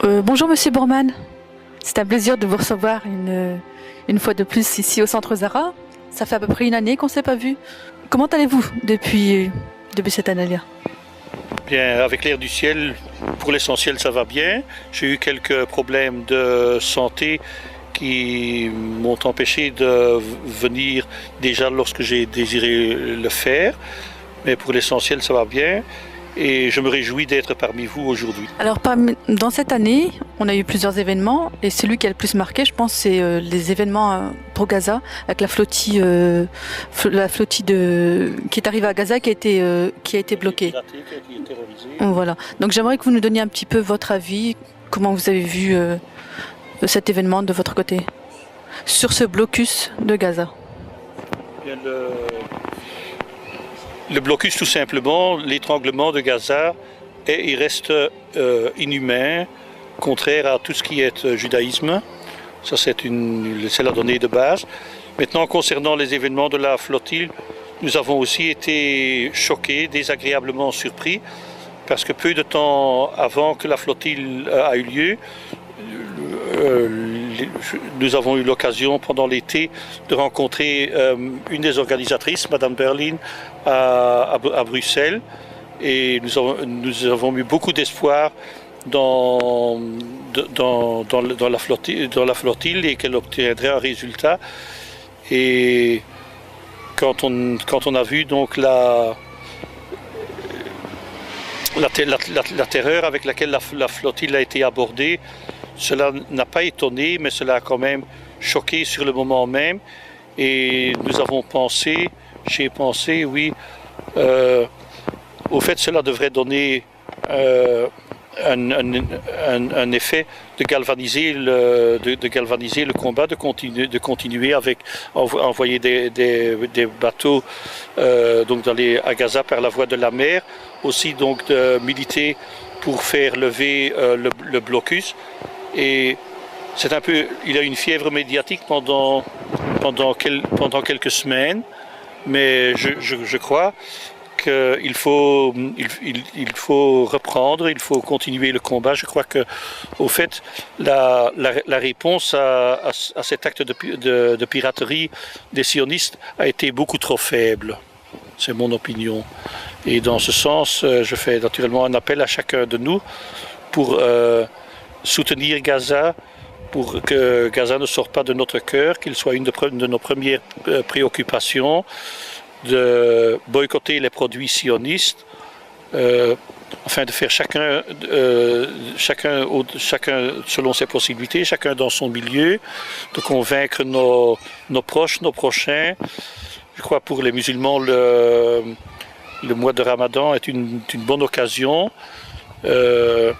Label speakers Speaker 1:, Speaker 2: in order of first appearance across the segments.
Speaker 1: Bonjour Monsieur Bormann, c'est un plaisir de vous recevoir une fois de plus ici au Centre Zara. Ça fait à peu près une année qu'on ne s'est pas vu. Comment allez-vous depuis cette année-là?
Speaker 2: Bien, avec l'air du ciel, pour l'essentiel ça va bien. J'ai eu quelques problèmes de santé qui m'ont empêché de venir déjà lorsque j'ai désiré le faire. Mais pour l'essentiel ça va bien. Et je me réjouis d'être parmi vous aujourd'hui.
Speaker 1: Alors, dans cette année, on a eu plusieurs événements, et celui qui a le plus marqué, je pense, c'est les événements pour Gaza, avec la flottille qui est arrivée à Gaza, qui a été bloquée.
Speaker 2: Qui a été terrorisée.
Speaker 1: Voilà. Donc, j'aimerais que vous nous donniez un petit peu votre avis, comment vous avez vu cet événement de votre côté, sur ce blocus de Gaza.
Speaker 2: Bien, le blocus, tout simplement, l'étranglement de Gaza, il reste inhumain, contraire à tout ce qui est judaïsme. Ça, c'est la donnée de base. Maintenant, concernant les événements de la flottille, nous avons aussi été choqués, désagréablement surpris, parce que peu de temps avant que la flottille a eu lieu, nous avons eu l'occasion pendant l'été de rencontrer une des organisatrices, Madame Berlin, à Bruxelles, et nous avons eu beaucoup d'espoir dans la flottille et qu'elle obtiendrait un résultat. Et quand on a vu donc la terreur avec laquelle la flottille a été abordée, cela n'a pas étonné, mais cela a quand même choqué sur le moment même. Et nous avons pensé, oui, au fait cela devrait donner un effet de galvaniser le combat, de continuer avec envoyer des bateaux donc à Gaza par la voie de la mer, aussi donc de militer pour faire lever le blocus. Et il a une fièvre médiatique pendant quelques semaines, mais je crois qu'il faut reprendre, il faut continuer le combat. Je crois que, au fait, la réponse à cet acte de piraterie des sionistes a été beaucoup trop faible. C'est mon opinion. Et dans ce sens, je fais naturellement un appel à chacun de nous pour soutenir Gaza, pour que Gaza ne sorte pas de notre cœur, qu'il soit une de nos premières préoccupations, de boycotter les produits sionistes, afin de faire chacun selon ses possibilités, chacun dans son milieu, de convaincre nos proches, nos prochains. Je crois pour les musulmans, le mois de Ramadan est une bonne occasion de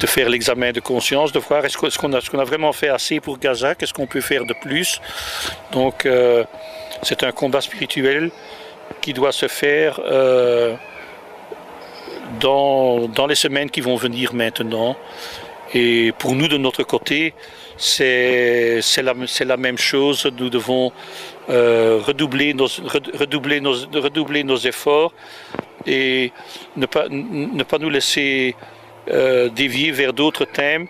Speaker 2: faire l'examen de conscience, de voir est-ce qu'on a vraiment fait assez pour Gaza, qu'est-ce qu'on peut faire de plus. Donc c'est un combat spirituel qui doit se faire dans les semaines qui vont venir maintenant. Et pour nous, de notre côté, c'est la même chose. Nous devons redoubler nos efforts et ne pas nous laisser dévier vers d'autres thèmes.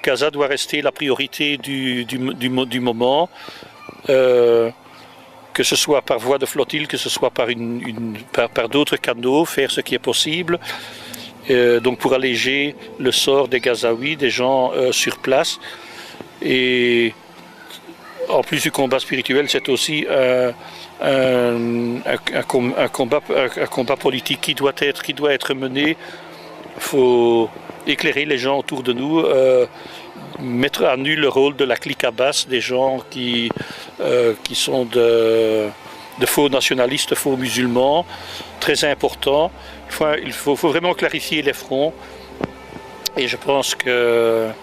Speaker 2: Gaza doit rester la priorité du moment, que ce soit par voie de flottille, que ce soit par d'autres canaux, faire ce qui est possible. Donc pour alléger le sort des Gazaouis, des gens sur place. Et en plus du combat spirituel, c'est aussi un combat politique qui doit être mené. Il faut éclairer les gens autour de nous, mettre à nu le rôle de la clique Abbas, des gens qui sont de faux nationalistes, faux musulmans, très important. Il faut vraiment clarifier les fronts, et je pense qu'il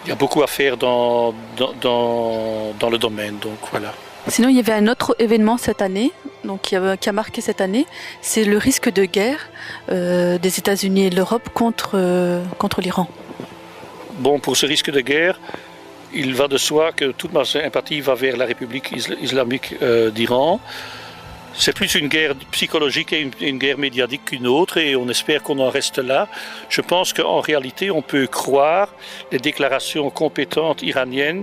Speaker 2: y a beaucoup à faire dans le domaine. Donc voilà.
Speaker 1: Sinon, il y avait un autre événement cette année, donc qui a marqué cette année, c'est le risque de guerre des États-Unis et de l'Europe contre l'Iran.
Speaker 2: Bon, pour ce risque de guerre, il va de soi que toute ma sympathie va vers la République islamique d'Iran. C'est plus une guerre psychologique et une guerre médiatique qu'une autre, et on espère qu'on en reste là. Je pense qu'en réalité, on peut croire les déclarations compétentes iraniennes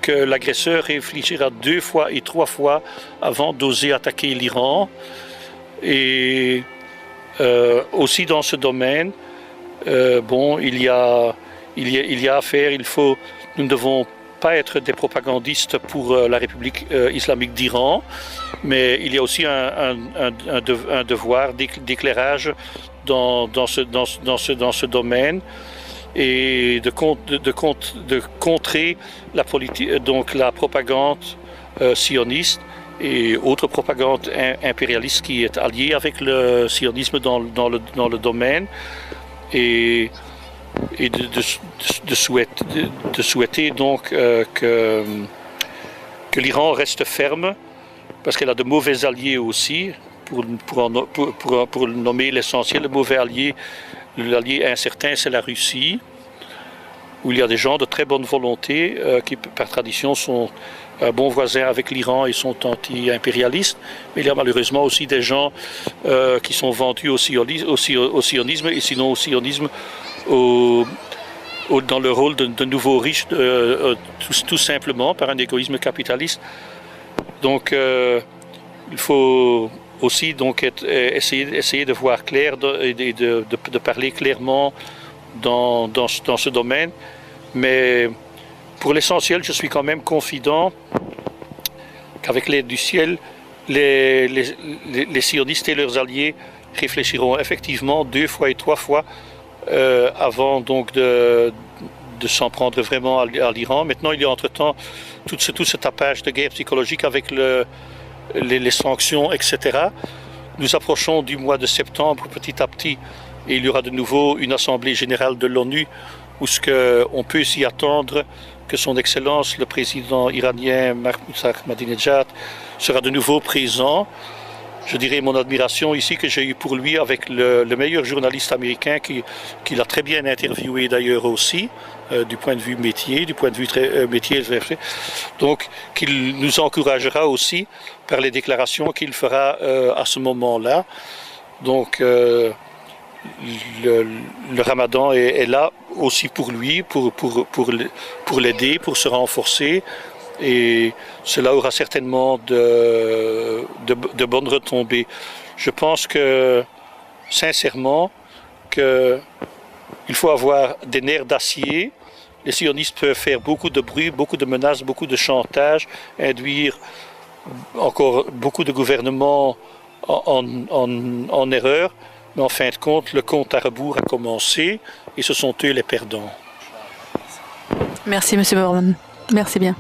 Speaker 2: que l'agresseur réfléchira 2 fois et 3 fois avant d'oser attaquer l'Iran. Et aussi dans ce domaine, il y a à faire. Nous ne devons pas être des propagandistes pour la République islamique d'Iran, mais il y a aussi un devoir d'éclairage dans ce domaine, et de contrer la propagande sioniste et autre propagande impérialiste qui est alliée avec le sionisme dans le domaine, et de souhaiter donc que l'Iran reste ferme, parce qu'elle a de mauvais alliés aussi, pour nommer l'essentiel. Le mauvais allié, l'allié incertain, c'est la Russie, où il y a des gens de très bonne volonté qui par tradition sont bons voisins avec l'Iran et sont anti-impérialistes, mais il y a malheureusement aussi des gens qui sont vendus au sionisme, et sinon au sionisme dans le rôle de nouveaux riches, tout simplement par un égoïsme capitaliste. Donc il faut aussi donc essayer de voir clair et de parler clairement dans ce domaine. Mais pour l'essentiel, je suis quand même confident qu'avec l'aide du ciel, les sionistes et leurs alliés réfléchiront effectivement 2 fois et 3 fois avant donc de s'en prendre vraiment à l'Iran. Maintenant, il y a entre-temps tout ce tapage de guerre psychologique avec les sanctions, etc. Nous approchons du mois de septembre petit à petit, et il y aura de nouveau une assemblée générale de l'ONU où on peut s'y attendre que son Excellence, le président iranien Mahmoud Ahmadinejad, sera de nouveau présent. Je dirais mon admiration ici que j'ai eue pour lui avec le meilleur journaliste américain qui l'a très bien interviewé d'ailleurs aussi, du point de vue métier, métier. Donc qu'il nous encouragera aussi par les déclarations qu'il fera à ce moment-là. Donc le Ramadan est là aussi pour lui, pour l'aider, pour se renforcer. Et cela aura certainement de bonnes retombées. Je pense que, sincèrement, qu'il faut avoir des nerfs d'acier. Les sionistes peuvent faire beaucoup de bruit, beaucoup de menaces, beaucoup de chantage, induire encore beaucoup de gouvernements en erreur. Mais en fin de compte, le compte à rebours a commencé, et ce sont eux les perdants.
Speaker 1: Merci, M. Bormann. Merci bien.